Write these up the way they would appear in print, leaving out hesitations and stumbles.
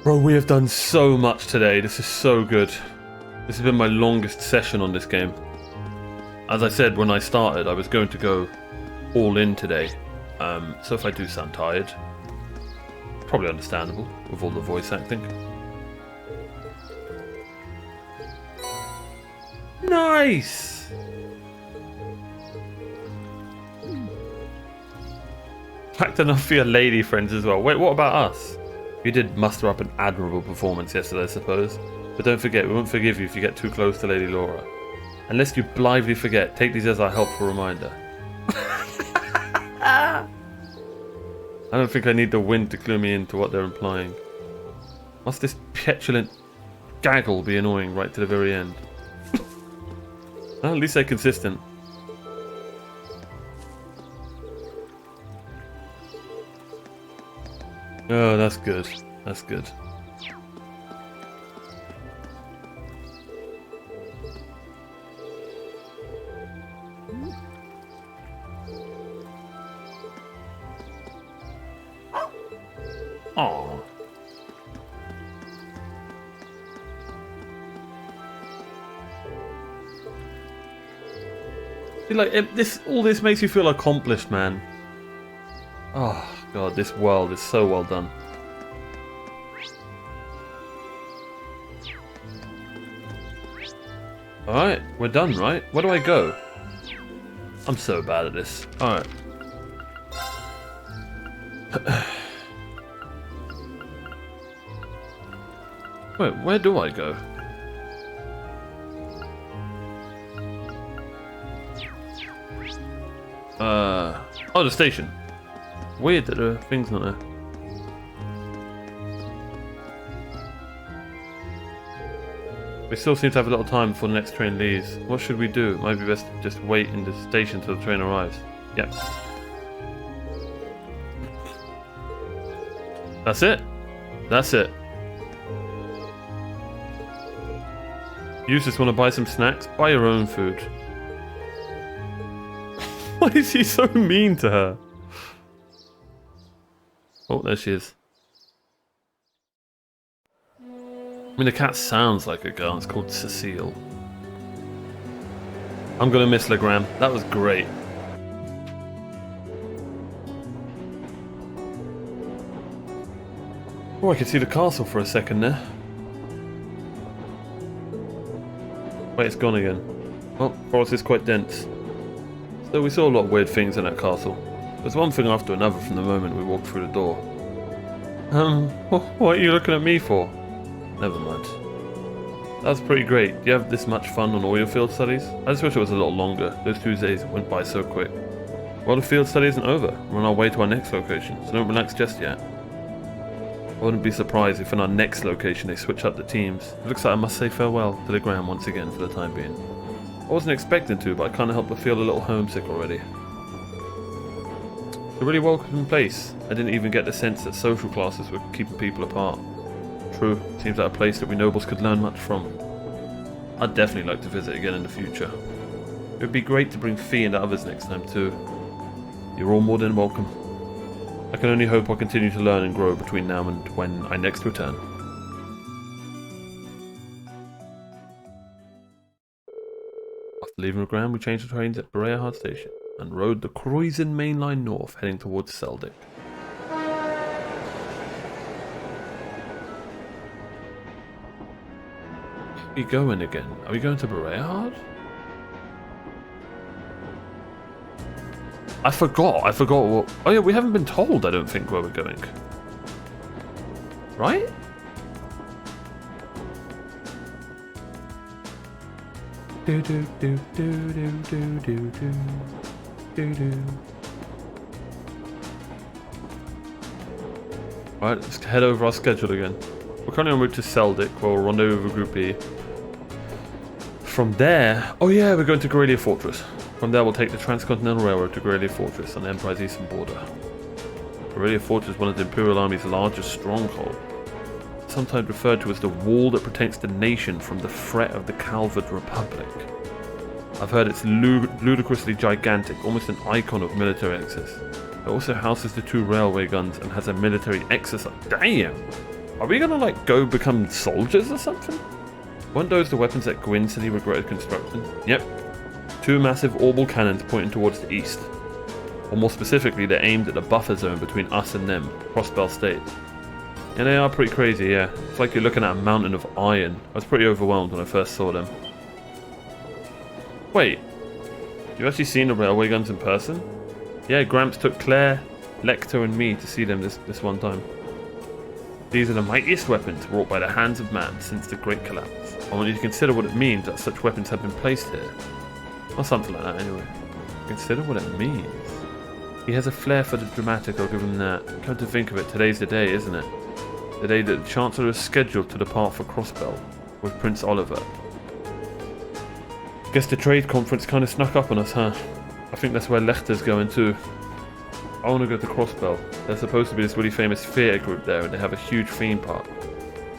Bro, we have done so much today. This is so good. This has been my longest session on this game. As I said when I started, I was going to go all in today. So if I do sound tired, probably understandable with all the voice acting. Nice! Packed enough for your lady friends as well. Wait, what about us? You did muster up an admirable performance yesterday, I suppose. But don't forget, we won't forgive you if you get too close to Lady Laura. Unless you blithely forget, take these as our helpful reminder. I don't think I need the wind to clue me into what they're implying. Must this petulant gaggle be annoying right to the very end? Well, at least they're consistent. Oh, that's good. That's good. Aww. Like all this makes you feel accomplished, man. Oh god, this world is so well done. Alright, we're done, right? Where do I go? I'm so bad at this. Alright. Wait, where do I go? Oh, the station. Weird that the thing's not there. We still seem to have a little time before the next train leaves. What should we do? It might be best to just wait in the station till the train arrives. Yep. That's it. That's it. You just want to buy some snacks? Buy your own food. Why is he so mean to her? Oh, there she is. I mean, the cat sounds like a girl. It's called Cecile. I'm gonna miss Legram. That was great. Oh, I could see the castle for a second there. Wait, it's gone again. Well, forest is quite dense. So we saw a lot of weird things in that castle. There's one thing after another from the moment we walked through the door. What are you looking at me for? Never mind. That was pretty great. Do you have this much fun on all your field studies? I just wish it was a little longer. Those 2 days went by so quick. Well, the field study isn't over. We're on our way to our next location, so don't relax just yet. I wouldn't be surprised if in our next location they switch up the teams. It looks like I must say farewell to the ground once again for the time being. I wasn't expecting to, but I can't help but feel a little homesick already. It's a really welcoming place. I didn't even get the sense that social classes were keeping people apart. True, seems like a place that we nobles could learn much from. I'd definitely like to visit again in the future. It would be great to bring Fee and others next time too. You're all more than welcome. I can only hope I'll continue to learn and grow between now and when I next return. After leaving Legram, we changed the trains at Berea Station and rode the Croydon main line north, heading towards Seldick. Where are we going again? Are we going to Berea? I forgot what... Oh yeah, we haven't been told, I don't think, where we're going. Right? Do do do do do do do do do. Right, let's head over our schedule again. We're currently en route to Seldick, where we'll rendezvous with Group E. From there... Oh yeah, we're going to Gorelia Fortress. From there we'll take the Transcontinental Railroad to Gorelia Fortress on the Empire's eastern border. Gorelia Fortress is one of the Imperial Army's largest strongholds. Sometimes referred to as the wall that protects the nation from the threat of the Calvard Republic. I've heard it's ludicrously gigantic, almost an icon of military excess. It also houses the 2 railway guns and has a military exercise. Damn! Are we gonna like go become soldiers or something? Weren't those the weapons that Gwyn said he regretted constructing? Yep. 2 massive orbital cannons pointing towards the east. Or more specifically, they're aimed at the buffer zone between us and them, Crossbell State. And they are pretty crazy, yeah. It's like you're looking at a mountain of iron. I was pretty overwhelmed when I first saw them. Wait. You actually seen the railway guns in person? Yeah, Gramps took Claire, Lecter and me to see them this one time. These are the mightiest weapons wrought by the hands of man since the Great Collapse. I want you to consider what it means that such weapons have been placed here. Or something like that, anyway. Consider what it means. He has a flair for the dramatic, I'll give him that. Come to think of it, today's the day, isn't it? The day that the Chancellor is scheduled to depart for Crossbell with Prince Oliver. Guess the trade conference kind of snuck up on us, huh? I think that's where Lecter's going too. I want to go to Crossbell. There's supposed to be this really famous theatre group there and they have a huge theme park.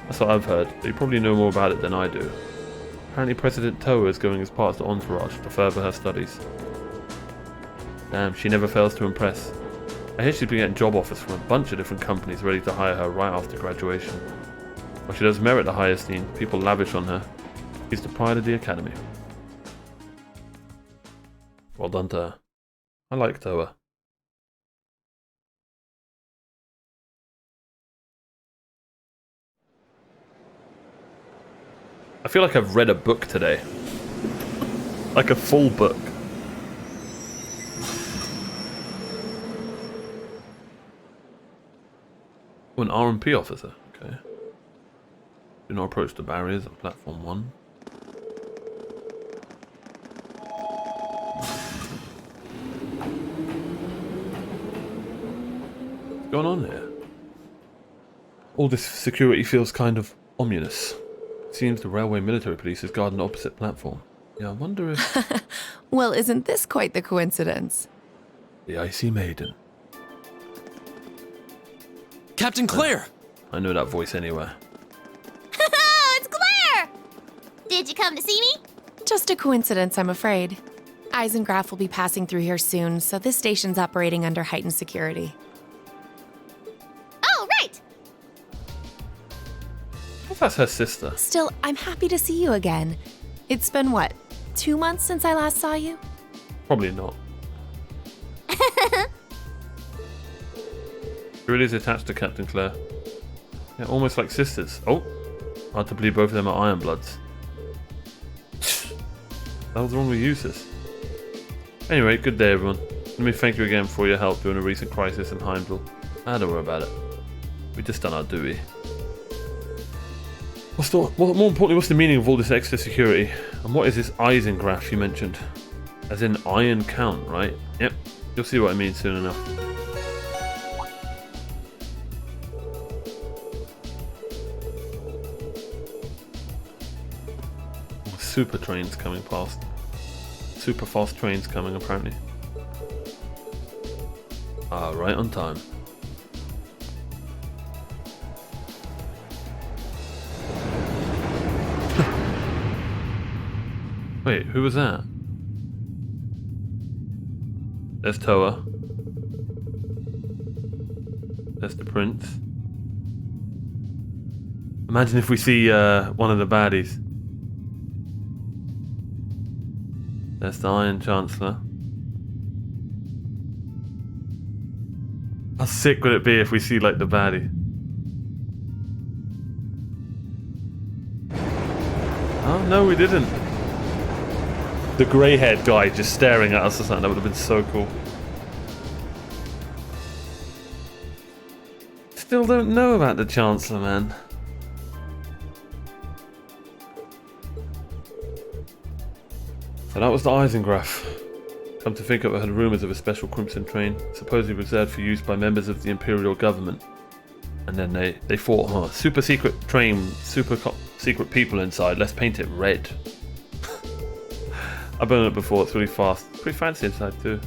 That's what I've heard. They probably know more about it than I do. Apparently President Toa is going as part of the entourage to further her studies. Damn, she never fails to impress. I hear she's been getting job offers from a bunch of different companies ready to hire her right after graduation. While she does merit the high esteem, people lavish on her. She's the pride of the academy. Well done to her. I like Toa. I feel like I've read a book today. Like a full book. Oh, an RMP officer. Okay. Do not approach the barriers at platform 1. What's going on here? All this security feels kind of ominous. It seems the railway military police is guarding the opposite platform. Yeah, I wonder if... Well, isn't this quite the coincidence? The Icy Maiden. Captain Claire! I know that voice anywhere. It's Claire! Did you come to see me? Just a coincidence, I'm afraid. Eisengraf will be passing through here soon, so this station's operating under heightened security. Oh, right! I think that's her sister. Still, I'm happy to see you again. It's been, what, 2 months since I last saw you? Probably not. She really is attached to Captain Claire. Yeah, almost like sisters. Oh, hard to believe both of them are Iron Bloods. What was wrong with you, sis? Anyway, good day everyone. Let me thank you again for your help during a recent crisis in Heimdall. Don't worry about it. We just done our duty. More importantly, what's the meaning of all this extra security? And what is this Eisengraf you mentioned? As in Iron Count, right? Yep, you'll see what I mean soon enough. Super trains coming past. Super fast trains coming apparently. Ah, right on time. Wait, who was that? There's Toa. There's the prince. Imagine if we see one of the baddies. There's the Iron Chancellor. How sick would it be if we see like the baddie? Oh no, we didn't. The grey-haired guy just staring at us or something, that would have been so cool. Still don't know about the Chancellor, man. So that was the Eisengraf. Come to think of it, I heard rumours of a special Crimson train, supposedly reserved for use by members of the Imperial government. And then they thought, super secret train, secret people inside, let's paint it red. I've been on it before, it's really fast. Pretty fancy inside too.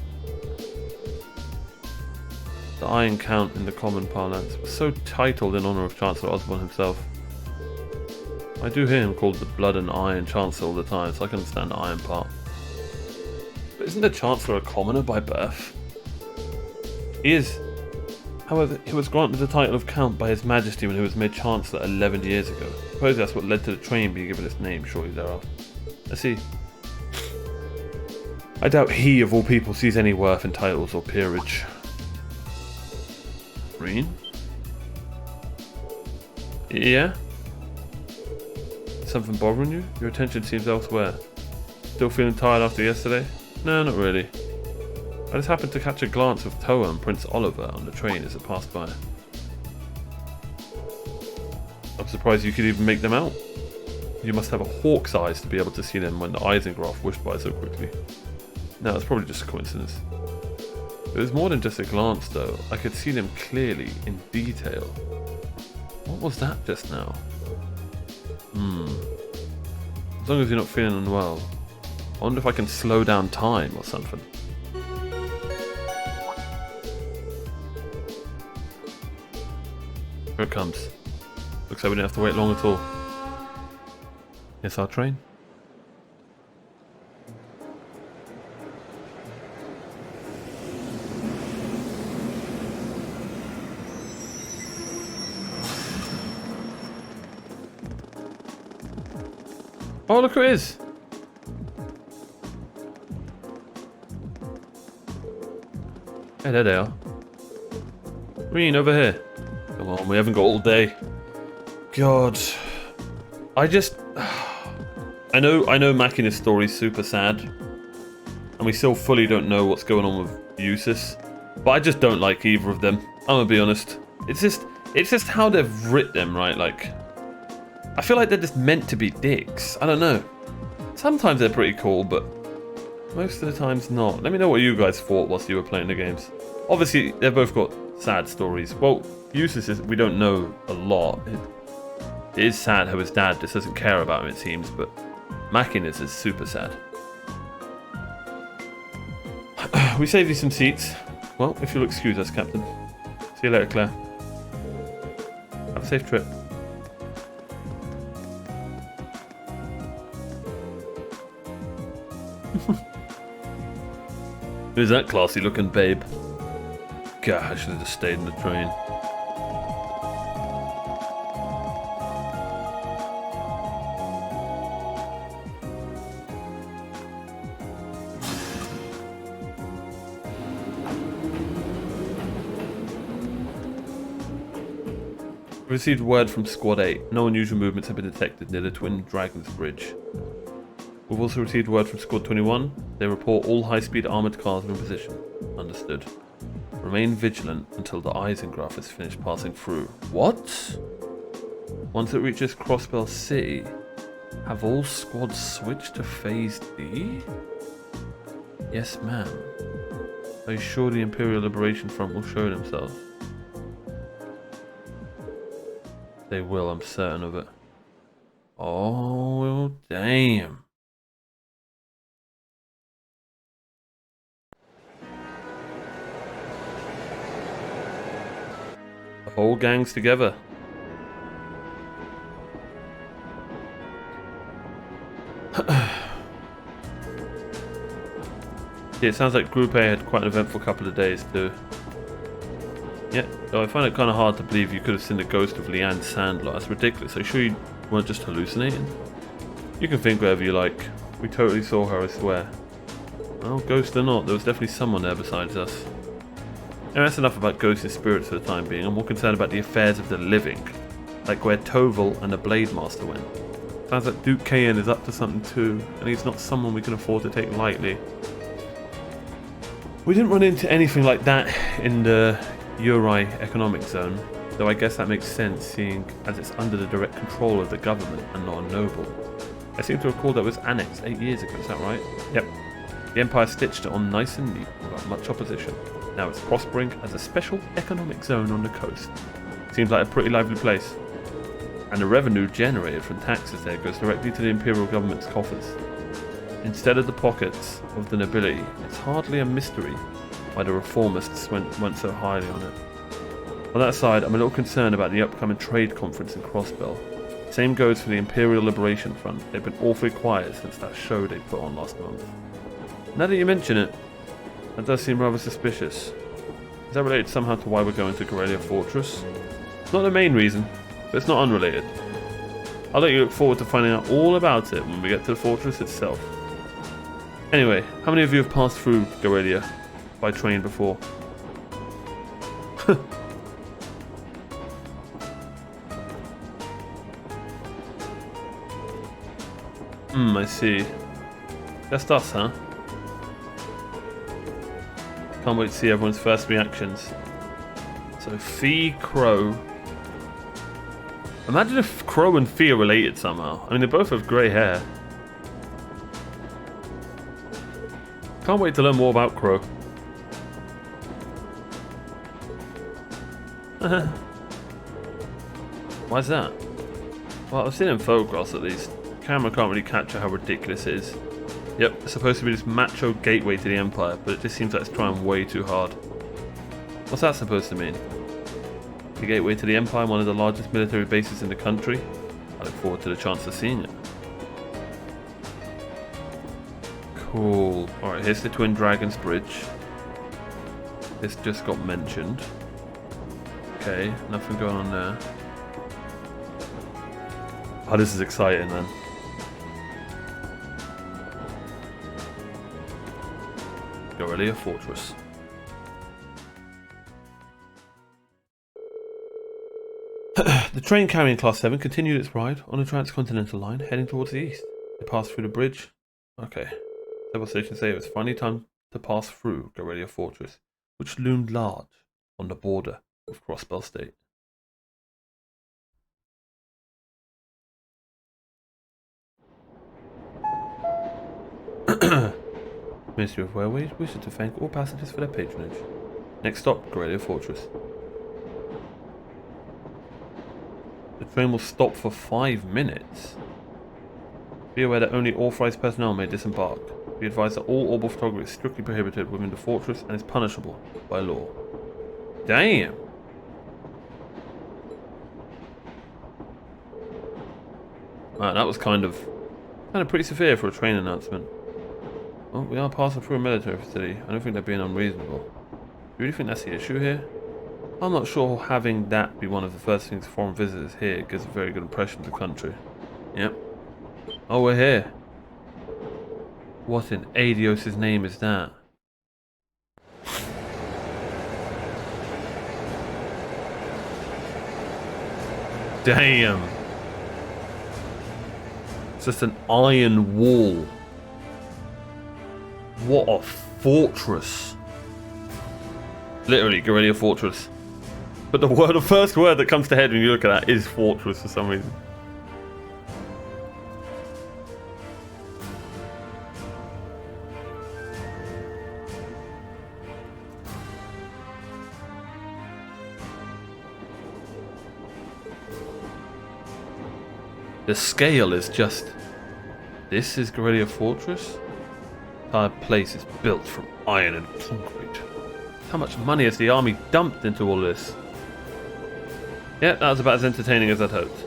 The Iron Count in the common parlance was so titled in honour of Chancellor Osborne himself. I do hear him called the Blood and Iron Chancellor all the time, so I can understand the Iron part. But isn't the Chancellor a commoner by birth? He is. However, he was granted the title of Count by His Majesty when he was made Chancellor 11 years ago. I suppose that's what led to the train being given its name shortly thereafter. I see. I doubt he, of all people, sees any worth in titles or peerage. Green? Yeah? Something bothering you? Your attention seems elsewhere. Still feeling tired after yesterday? No, not really. I just happened to catch a glance of Toa and Prince Oliver on the train as it passed by. I'm surprised you could even make them out. You must have a hawk's eyes to be able to see them when the Eisengraf whooshed by so quickly. No, it's probably just a coincidence. It was more than just a glance though. I could see them clearly, in detail. What was that just now? As long as you're not feeling unwell. I wonder if I can slow down time or something. Here it comes. Looks like we didn't have to wait long at all. Yes, our train. Oh, look who it is! Hey, there they are. Reen, over here. Come on, we haven't got all day. God. I know Machina's story's super sad. And we still fully don't know what's going on with Eustace. But I just don't like either of them. I'm gonna be honest. It's just how they've writ them, right? Like, I feel like they're just meant to be dicks. I don't know. Sometimes they're pretty cool, but most of the times not. Let me know what you guys thought whilst you were playing the games. Obviously, they've both got sad stories. Well, Eustace is, we don't know a lot. It is sad how his dad just doesn't care about him, it seems, but Machina's is super sad. We saved you some seats. Well, if you'll excuse us, Captain. See you later, Claire. Have a safe trip. Who's that classy looking babe? God, I should have just stayed in the train. We received word from Squad 8. No unusual movements have been detected near the Twin Dragons Bridge. We've also received word from Squad 21. They report all high-speed armoured cars are in position. Understood. Remain vigilant until the Eisengraf is finished passing through. What? Once it reaches Crossbell City, have all squads switched to Phase D? Yes, ma'am. Are you sure the Imperial Liberation Front will show themselves? They will, I'm certain of it. Oh, damn. The whole gang's together. Yeah, it sounds like Group A had quite an eventful couple of days too. Yeah, though I find it kind of hard to believe you could have seen the ghost of Leanne Sandler. That's ridiculous. Are you sure you weren't just hallucinating? You can think whatever you like. We totally saw her, I swear. Well, ghost or not, there was definitely someone there besides us. Now that's enough about ghosts and spirits for the time being. I'm more concerned about the affairs of the living. Like where Toval and the Blade Master went. Sounds like Duke Kayan is up to something too, and he's not someone we can afford to take lightly. We didn't run into anything like that in the Uri economic zone, though I guess that makes sense seeing as it's under the direct control of the government and not a noble. I seem to recall that was annexed 8 years ago, is that right? Yep. The Empire stitched it on nice and neat without much opposition. Now it's prospering as a special economic zone on the coast. Seems like a pretty lively place. And the revenue generated from taxes there goes directly to the Imperial government's coffers. Instead of the pockets of the nobility, it's hardly a mystery why the reformists went so highly on it. On that side, I'm a little concerned about the upcoming trade conference in Crossbell. Same goes for the Imperial Liberation Front. They've been awfully quiet since that show they put on last month. Now that you mention it, that does seem rather suspicious. Is that related somehow to why we're going to Corellia Fortress? It's not the main reason, but it's not unrelated. I'll let you look forward to finding out all about it when we get to the fortress itself. Anyway, how many of you have passed through Corellia by train before? I see. Just us, huh? Can't wait to see everyone's first reactions. So, Fee, Crow. Imagine if Crow and Fee are related somehow. I mean, they both have grey hair. Can't wait to learn more about Crow. Why's that? Well, I've seen in photographs at least. Camera can't really capture how ridiculous it is. Yep, it's supposed to be this macho gateway to the Empire, but it just seems like it's trying way too hard. What's that supposed to mean? The gateway to the Empire, one of the largest military bases in the country? I look forward to the chance of seeing it. Cool. Alright, here's the Twin Dragons Bridge. This just got mentioned. Okay, nothing going on there. Oh, this is exciting then. Corellia Fortress. The train carrying Class 7 continued its ride on a transcontinental line heading towards the east. They passed through the bridge. Okay. Several stations say it was finally time to pass through Corellia Fortress, which loomed large on the border of Crossbell State. Ministry of Railways wishes to thank all passengers for their patronage. Next stop, Corellia Fortress. The train will stop for 5 minutes. Be aware that only authorized personnel may disembark. Be advised that all orbital photography is strictly prohibited within the fortress and is punishable by law. Damn! Wow, that was kind of pretty severe for a train announcement. Well, we are passing through a military facility. I don't think they're being unreasonable. Do you really think that's the issue here? I'm not sure having that be one of the first things foreign visitors hear gives a very good impression of the country. Yep. Oh, we're here. What in Adios' name is that? Damn. It's just an iron wall. What a fortress. Literally, Corellia Fortress. But the first word that comes to head when you look at that is fortress for some reason. The scale is just... This is Corellia Fortress? The entire place is built from iron and concrete. How much money has the army dumped into all this? Yeah, that was about as entertaining as I'd hoped.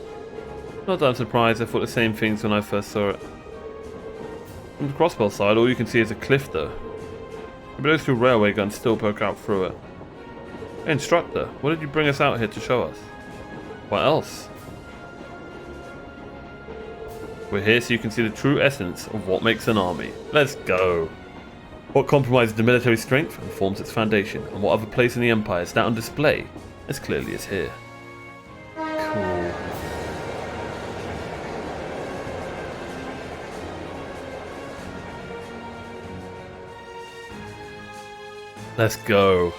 Not that I'm surprised, I thought the same things when I first saw it. From the Crossbell side, all you can see is a cliff though. But those two railway guns still poke out through it. Hey, instructor, what did you bring us out here to show us? What else? We're here so you can see the true essence of what makes an army. Let's go! What compromises the military strength and forms its foundation, and what other place in the Empire is that on display as clearly as here. Cool. Let's go.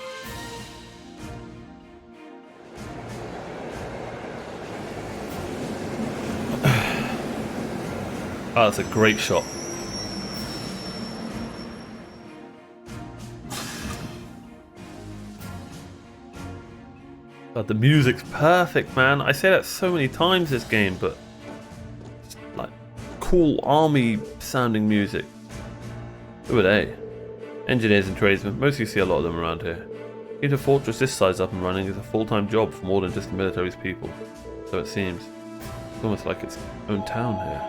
Oh, that's a great shot. God, the music's perfect, man. I say that so many times this game, but it's like cool army sounding music. Who are they? Engineers and tradesmen. Mostly see a lot of them around here. Keeping a fortress this size up and running is a full-time job for more than just the military's people. So it seems. It's almost like its own town here.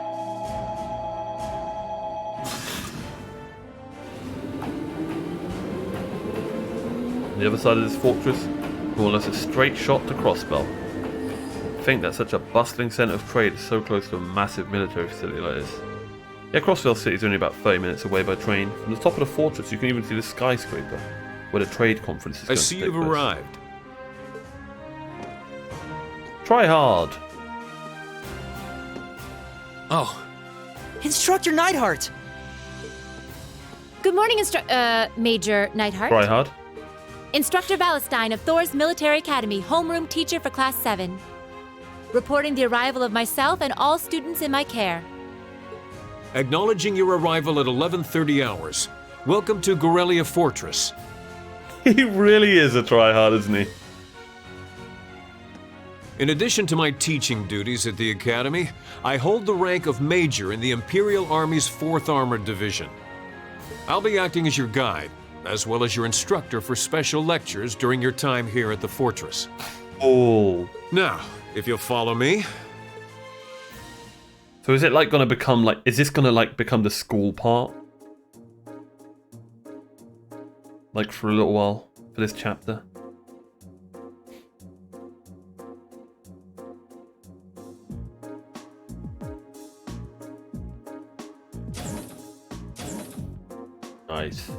On the other side of this fortress, more or less a straight shot to Crossbell. I think that such a bustling centre of trade is so close to a massive military facility like this. Yeah, Crossbell City is only about 30 minutes away by train. From the top of the fortress, you can even see the skyscraper, where the trade conference is going to take place. I see you've arrived. Try hard. Oh, Instructor Neidhart! Good morning, Major Neidhart. Try hard. Instructor Valestein of Thor's Military Academy, homeroom teacher for Class 7. Reporting the arrival of myself and all students in my care. Acknowledging your arrival at 11:30 hours. Welcome to Gorelia Fortress. He really is a tryhard, isn't he? In addition to my teaching duties at the Academy, I hold the rank of Major in the Imperial Army's 4th Armored Division. I'll be acting as your guide, as well as your instructor for special lectures during your time here at the fortress. Oh. Now, if you'll follow me. So is it like gonna become like, is this gonna like become the school part? Like for a little while, for this chapter? Nice.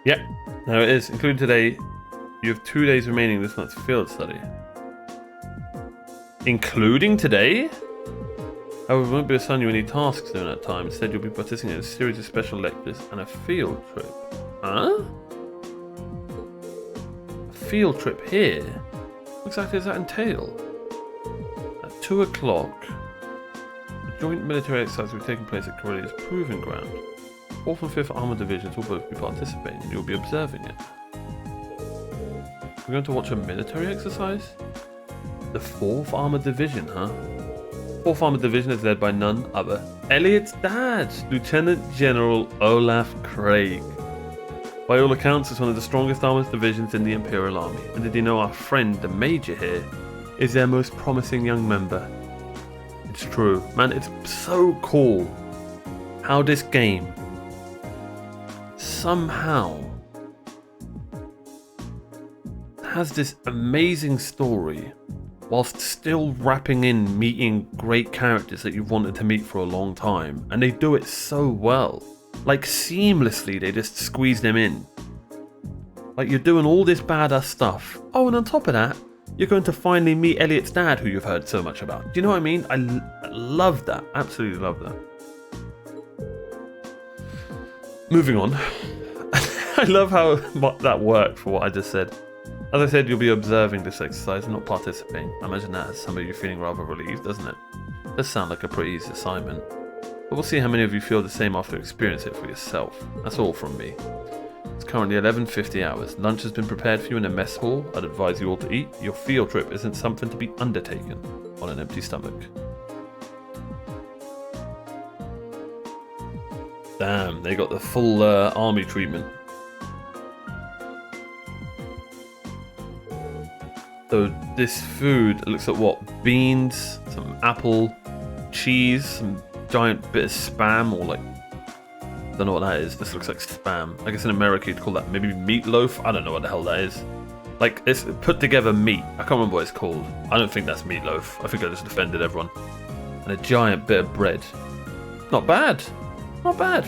Yep, there it is. Including today, you have 2 days remaining this month's field study. Including today? However, we won't be assigning you any tasks during that time. Instead, you'll be participating in a series of special lectures and a field trip. Huh? A field trip here? What exactly does that entail? At 2 o'clock, a joint military exercise will be taking place at Corellia's Proving Ground. 4th and 5th Armored Divisions will both be participating, and you'll be observing it. We're going to watch a military exercise? The 4th Armored Division, huh? 4th Armored Division is led by none other Elliot's dad, Lieutenant General Olaf Craig. By all accounts, it's one of the strongest armored divisions in the Imperial Army. And did you know our friend, the Major here, is their most promising young member? It's true. Man, it's so cool how this game somehow has this amazing story whilst still wrapping in meeting great characters that you've wanted to meet for a long time, and they do it so well. Like seamlessly, they just squeeze them in. Like you're doing all this badass stuff. Oh, and on top of that, you're going to finally meet Elliot's dad, who you've heard so much about. Do you know what I mean? I love that. Absolutely love that. Moving on. I love how that worked for what I just said. As I said, you'll be observing this exercise and not participating. I imagine that has some of you feeling rather relieved, doesn't it? Does sound like a pretty easy assignment. But we'll see how many of you feel the same after experiencing it for yourself. That's all from me. It's currently 11:50 hours. Lunch has been prepared for you in a mess hall. I'd advise you all to eat. Your field trip isn't something to be undertaken on an empty stomach. Damn, they got the full army treatment. So this food looks at what? Beans, some apple, cheese, some giant bit of spam, or like, I don't know what that is. This looks like spam. I guess in America you'd call that maybe meatloaf. I don't know what the hell that is. Like, it's put together meat. I can't remember what it's called. I don't think that's meatloaf. I think I just offended everyone. And a giant bit of bread. Not bad. Not bad.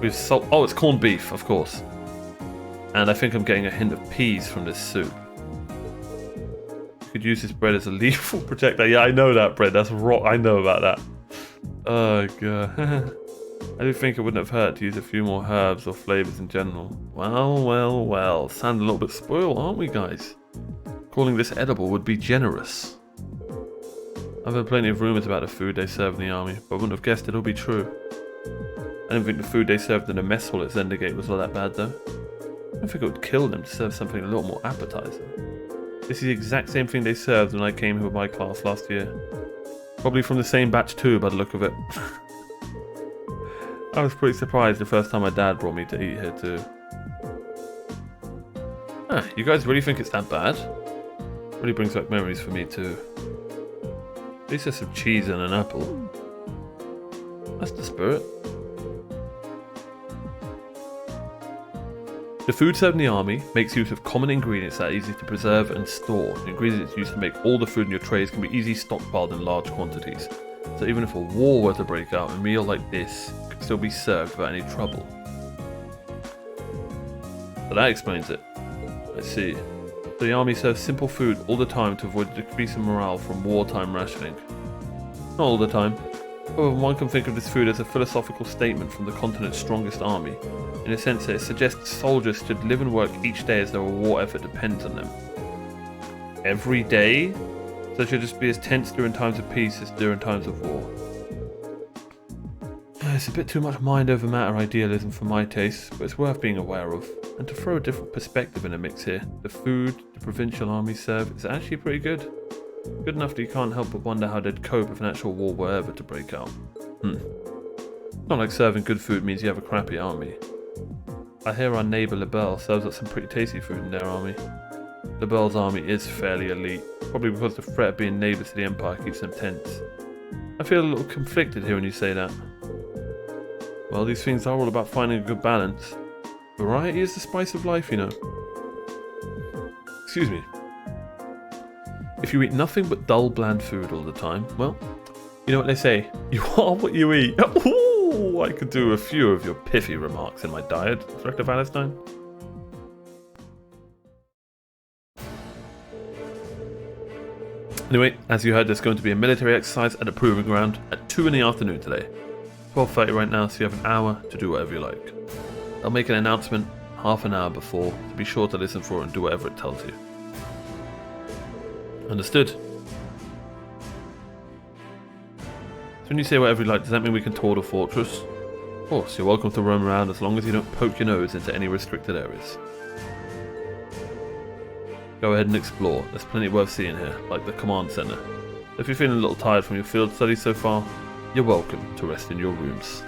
With salt. Oh, it's corned beef, of course. And I think I'm getting a hint of peas from this soup. Could use this bread as a lethal projectile. Yeah, I know that bread. That's raw. I know about that. Oh god. I do think it wouldn't have hurt to use a few more herbs or flavors in general. Well, well, well. Sound a little bit spoiled, aren't we, guys? Calling this edible would be generous. I've heard plenty of rumors about the food they serve in the army, but I wouldn't have guessed it'll be true. I don't think the food they served in the mess hall at Zendergate was all that bad, though. I don't think it would kill them to serve something a little more appetizing. This is the exact same thing they served when I came here with my class last year. Probably from the same batch too, by the look of it. I was pretty surprised the first time my dad brought me to eat here too. Huh, you guys really think it's that bad? Really brings back memories for me too. At least there's some cheese and an apple. That's the spirit. The food served in the army makes use of common ingredients that are easy to preserve and store. The ingredients used to make all the food in your trays can be easily stockpiled in large quantities. So even if a war were to break out, a meal like this could still be served without any trouble. So that explains it. I see. So the army serves simple food all the time to avoid the decrease in morale from wartime rationing. Not all the time. However, one can think of this food as a philosophical statement from the continent's strongest army, in a sense that it suggests soldiers should live and work each day as though a war effort depends on them. Every day? So it should just be as tense during times of peace as during times of war. It's a bit too much mind over matter idealism for my taste, but it's worth being aware of. And to throw a different perspective in the mix here, the food the provincial armies serve is actually pretty good. Good enough that you can't help but wonder how they'd cope if an actual war were ever to break out. Not like serving good food means you have a crappy army. I hear our neighbour Lebel serves up some pretty tasty food in their army. Lebel's army is fairly elite, probably because the threat of being neighbours to the Empire keeps them tense. I feel a little conflicted here when you say that. Well, these things are all about finding a good balance. Variety is the spice of life, you know. Excuse me. If you eat nothing but dull, bland food all the time, well, you know what they say, you are what you eat. Ooh, I could do a few of your pithy remarks in my diet, Dr. Valentine. Anyway, as you heard, there's going to be a military exercise at a proving ground at 2 in the afternoon today. 12:30 right now, so you have an hour to do whatever you like. I'll make an announcement half an hour before, so be sure to listen for it and do whatever it tells you. Understood. So when you say whatever you like, does that mean we can tour the fortress? Of course, you're welcome to roam around as long as you don't poke your nose into any restricted areas. Go ahead and explore, there's plenty worth seeing here, like the command center. If you're feeling a little tired from your field studies so far, you're welcome to rest in your rooms.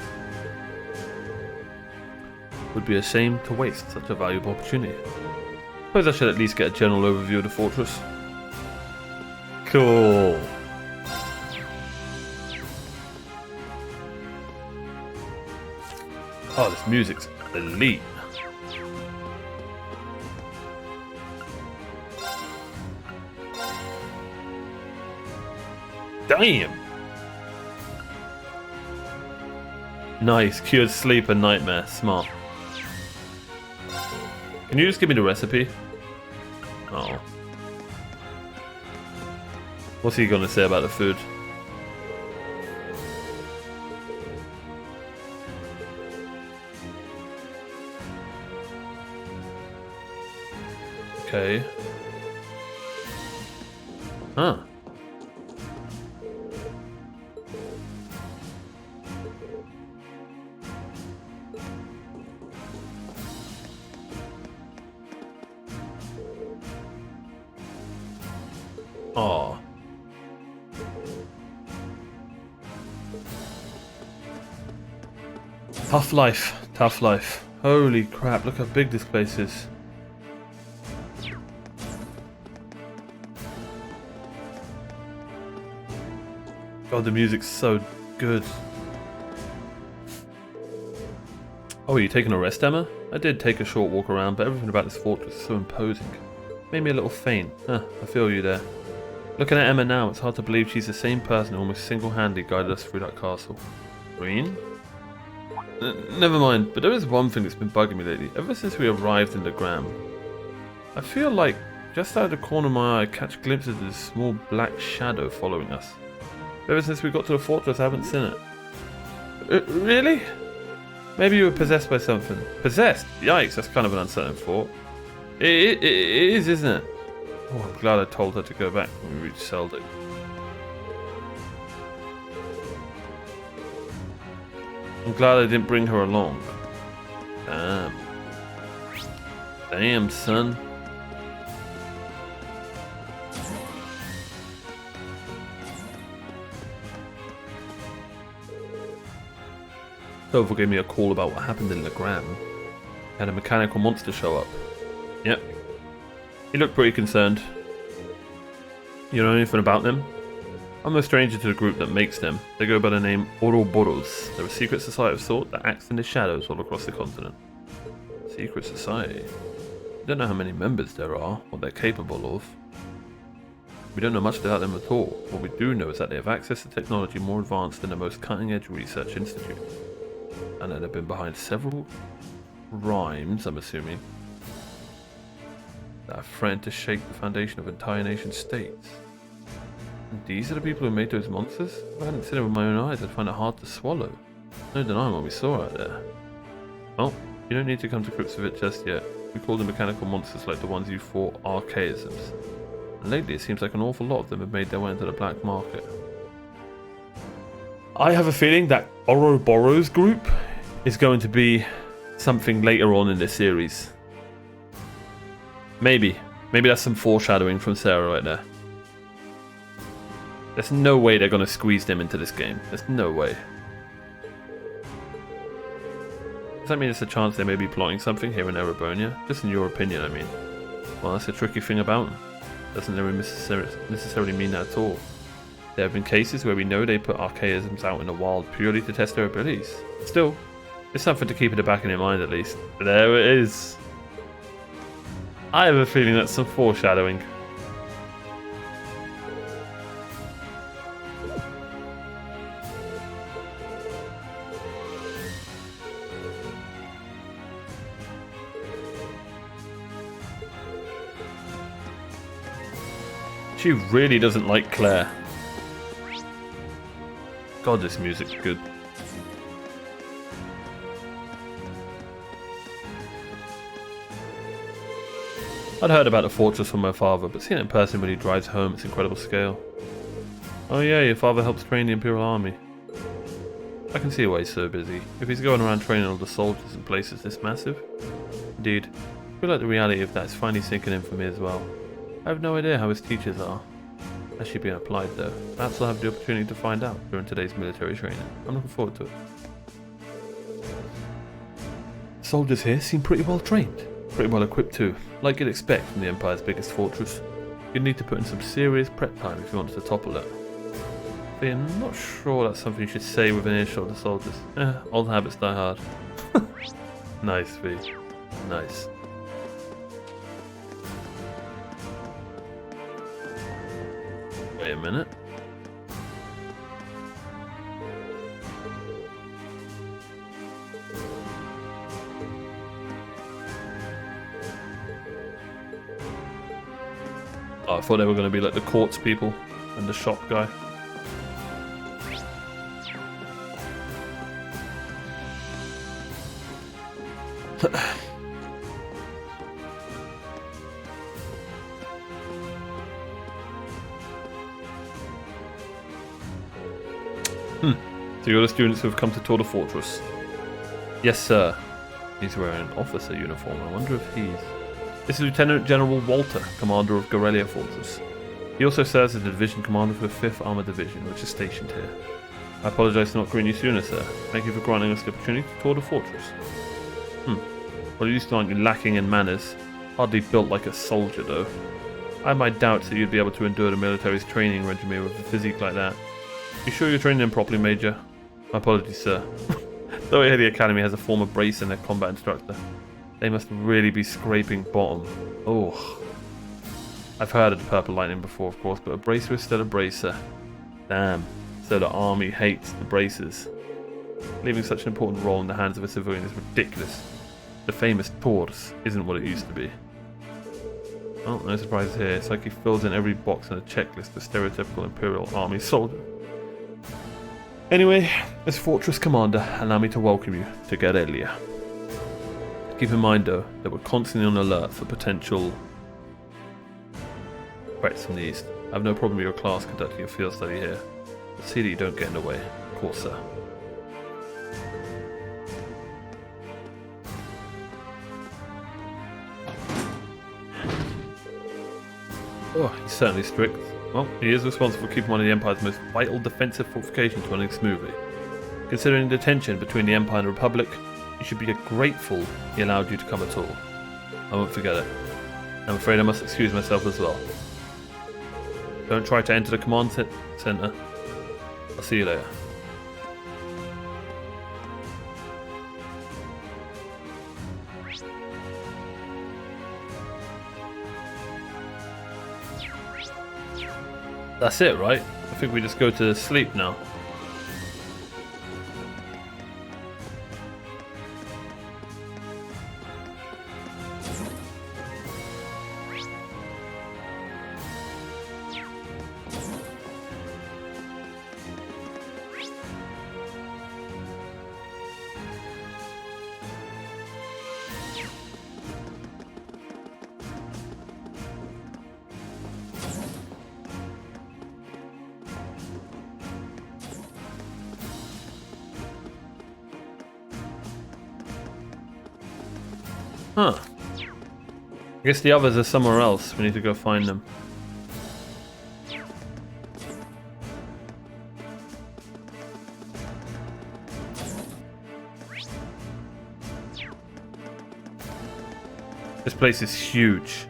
Would be a shame to waste such a valuable opportunity. Suppose I should at least get a general overview of the fortress. Cool. Oh, this music's elite. Damn. Nice, cured sleep and nightmare. Smart. Can you just give me the recipe? Oh. What's he gonna say about the food? Okay. Huh. Aw. Tough life, tough life. Holy crap, look how big this place is. God, the music's so good. Oh, are you taking a rest, Emma? I did take a short walk around, but everything about this fortress is so imposing. Made me a little faint. Huh, I feel you there. Looking at Emma now, it's hard to believe she's the same person who almost single-handedly guided us through that castle. Green? Never mind, but there is one thing that's been bugging me lately, ever since we arrived in the Gram. I feel like, just out of the corner of my eye, I catch glimpses of this small black shadow following us. Ever since we got to the fortress, I haven't seen it. Really? Maybe you were possessed by something. Possessed? Yikes, that's kind of an unsettling thought. It is, isn't it? Oh, I'm glad I told her to go back when we reached Seldic. I'm glad I didn't bring her along. Damn. Damn, son. Toval gave me a call about what happened in Legram. He had a mechanical monster show up. Yep. He looked pretty concerned. You know anything about them? I'm no stranger to the group that makes them. They go by the name Ouroboros. They're a secret society of sort that acts in the shadows all across the continent. Secret society? We don't know how many members there are, what they're capable of. We don't know much about them at all. What we do know is that they have access to technology more advanced than the most cutting-edge research institute. And that they've been behind several crimes, I'm assuming, that are threatened to shake the foundation of entire nation states. And these are the people who made those monsters? If I hadn't seen it with my own eyes, I'd find it hard to swallow. No denying what we saw out there. Well, you don't need to come to grips with it just yet. We call them mechanical monsters like the ones you fought archaisms. And lately it seems like an awful lot of them have made their way into the black market. I have a feeling that Ouroboros group is going to be something later on in this series. Maybe that's some foreshadowing from Sarah right there. There's no way they're going to squeeze them into this game. There's no way. Does that mean there's a chance they may be plotting something here in Erebonia? Just in your opinion, I mean. Well, that's the tricky thing about them. Doesn't necessarily mean that at all. There have been cases where we know they put archaisms out in the wild purely to test their abilities. Still, it's something to keep in the back of your mind at least. There it is. I have a feeling that's some foreshadowing. She really doesn't like Claire. God, this music's good. I'd heard about the fortress from my father, but seeing it in person when he drives home, it's incredible scale. Oh yeah, your father helps train the Imperial Army. I can see why he's so busy. If he's going around training all the soldiers in places this massive. Indeed, I feel like the reality of that is finally sinking in for me as well. I have no idea how his teachers are. Actually being applied though. Perhaps I'll have the opportunity to find out during today's military training. I'm looking forward to it. Soldiers here seem pretty well trained. Pretty well equipped too, like you'd expect from the Empire's biggest fortress. You'd need to put in some serious prep time if you wanted to topple it. But I'm not sure that's something you should say within earshot of the soldiers. Old habits die hard. Nice, V. Nice. Wait a minute. Oh, I thought they were going to be like the courts people and the shop guy. So you're the students who have come to tour the fortress? Yes, sir. He's wearing an officer uniform. I wonder if he's... This is Lieutenant General Walter, commander of Gorelia Fortress. He also serves as the division commander for the 5th Armored Division, which is stationed here. I apologize for not greeting you sooner, sir. Thank you for granting us the opportunity to tour the fortress. Well, you still aren't lacking in manners. Hardly built like a soldier, though. I have my doubts that you'd be able to endure the military's training regime with a physique like that. You sure you're training them properly, Major? My apologies, sir. Though I hear the Academy has a former brace and a combat instructor. They must really be scraping bottom. Oh. I've heard of the Purple Lightning before, of course, but a bracer is still a bracer. Damn. So the army hates the bracers. Leaving such an important role in the hands of a civilian is ridiculous. The famous Tours isn't what it used to be. Well, no surprises here. It's like he fills in every box on a checklist of stereotypical Imperial Army soldier. Anyway, as Fortress Commander, allow me to welcome you to Gorelia. Keep in mind though, that we're constantly on alert for potential threats from the east. I have no problem with your class conducting a field study here. But see that you don't get in the way. Of course, sir. Oh, he's certainly strict. Well, he is responsible for keeping one of the Empire's most vital defensive fortifications running smoothly. Considering the tension between the Empire and the Republic, you should be grateful he allowed you to come at all. I won't forget it. I'm afraid I must excuse myself as well. Don't try to enter the command center. I'll see you later. That's it, right? I think we just go to sleep now. Huh. I guess the others are somewhere else. We need to go find them. This place is huge.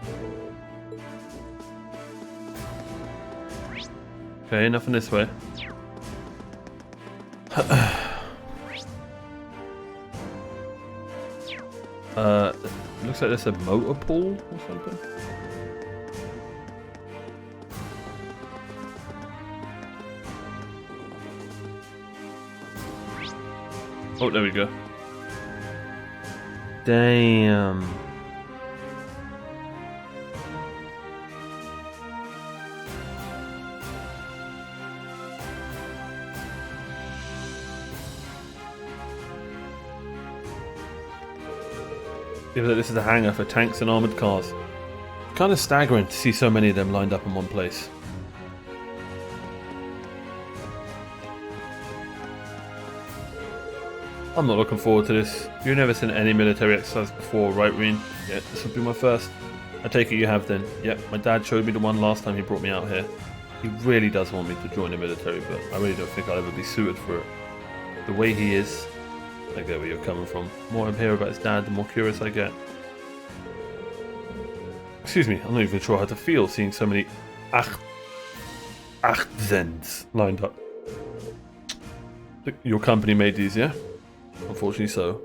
Okay, nothing this way. Looks like there's a motor pool or something. Oh, there we go. Damn. Given that this is a hangar for tanks and armoured cars. Kind of staggering to see so many of them lined up in one place. I'm not looking forward to this. You've never seen any military exercise before, right, Reen? Yeah, this will be my first. I take it you have then. Yep, my dad showed me the one last time he brought me out here. He really does want me to join the military, but I really don't think I'll ever be suited for it. The way he is, I get where you're coming from. The more I hear about his dad, the more curious I get. Excuse me, I'm not even sure how to feel seeing so many Achtzens lined up. Your company made these, yeah? Unfortunately so.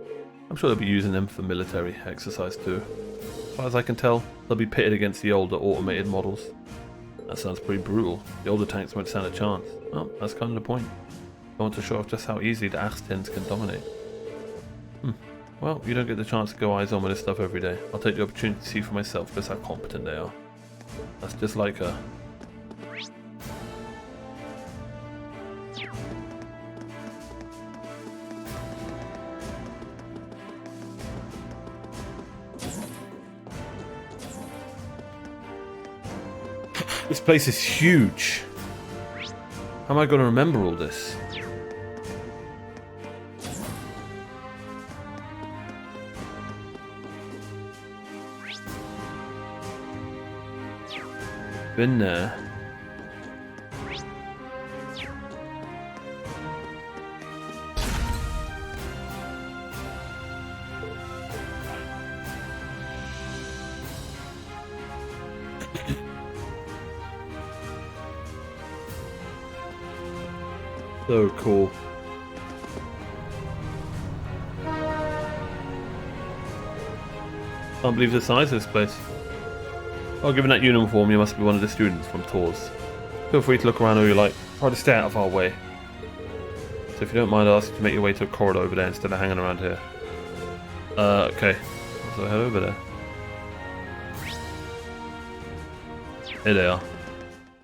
I'm sure they'll be using them for military exercise too. As far as I can tell, they'll be pitted against the older automated models. That sounds pretty brutal. The older tanks won't stand a chance. Well, that's kind of the point. I want to show off just how easily the Achtzens can dominate. Well, you don't get the chance to go eyes on with this stuff every day. I'll take the opportunity to see for myself just how competent they are. That's just like her. This place is huge. How am I going to remember all this? Been there. So cool. Can't believe the size of this place. Well, given that uniform, you must be one of the students from tours. Feel free to look around all you like. Try to stay out of our way. So if you don't mind, I'll ask you to make your way to a corridor over there instead of hanging around here. Okay. So head over there. Here they are.